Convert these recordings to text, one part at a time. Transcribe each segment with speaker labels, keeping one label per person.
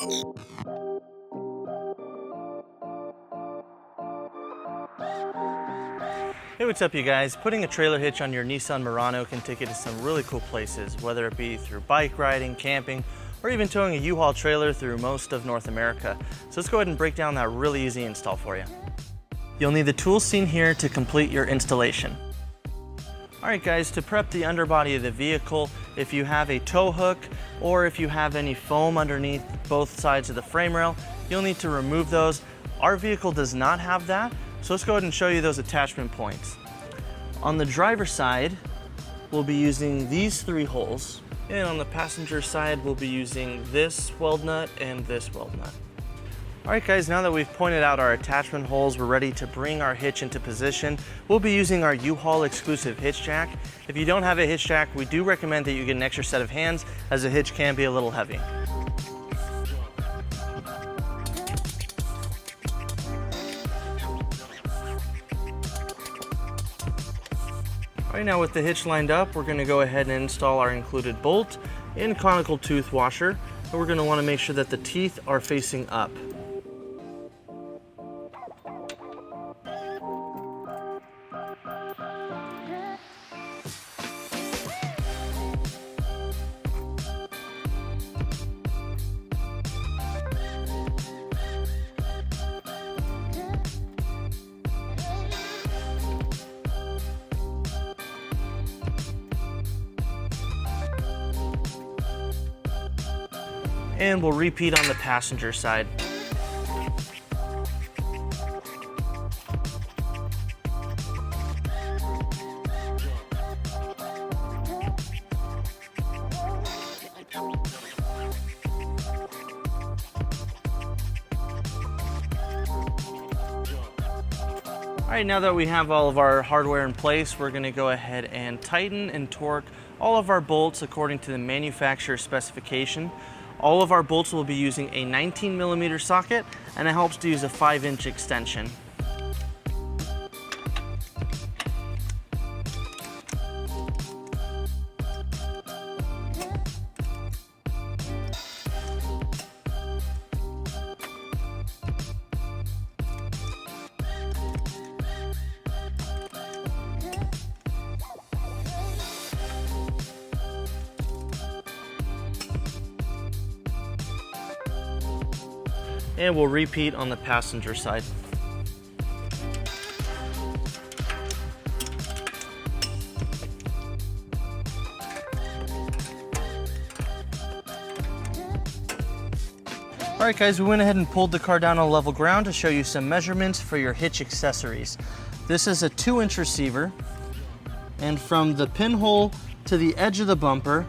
Speaker 1: Hey, what's up you guys? Putting a trailer hitch on your Nissan Murano can take you to some really cool places, whether it be through bike riding, camping, or even towing a U-Haul trailer through most of North America. So let's go ahead and break down that really easy install for you. You'll need the tools seen here to complete your installation. Alright guys, to prep the underbody of the vehicle, if you have a tow hook or if you have any foam underneath both sides of the frame rail, you'll need to remove those. Our vehicle does not have that, so let's go ahead and show you those attachment points. On the driver's side, we'll be using these 3 holes, and on the passenger side, we'll be using this weld nut and this weld nut. Alright guys, now that we've pointed out our attachment holes, we're ready to bring our hitch into position. We'll be using our U-Haul exclusive hitch jack. If you don't have a hitch jack, we do recommend that you get an extra set of hands, as the hitch can be a little heavy. Alright, now with the hitch lined up, we're going to go ahead and install our included bolt and conical tooth washer. And we're going to want to make sure that the teeth are facing up. And we'll repeat on the passenger side. All right, now that we have all of our hardware in place, we're going to go ahead and tighten and torque all of our bolts according to the manufacturer's specification. All of our bolts will be using a 19mm socket, and it helps to use a 5-inch extension. And we'll repeat on the passenger side. Alright guys, we went ahead and pulled the car down on level ground to show you some measurements for your hitch accessories. This is a 2-inch receiver, and from the pinhole to the edge of the bumper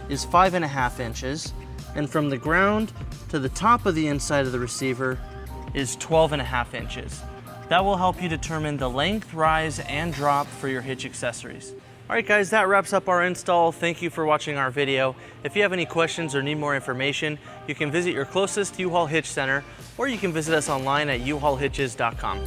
Speaker 1: is 5.5 inches, and from the ground to the top of the inside of the receiver is 12.5 inches. That will help you determine the length, rise, and drop for your hitch accessories. All right guys, that wraps up our install. Thank you for watching our video. If you have any questions or need more information, you can visit your closest U-Haul Hitch Center, or you can visit us online at uhaulhitches.com.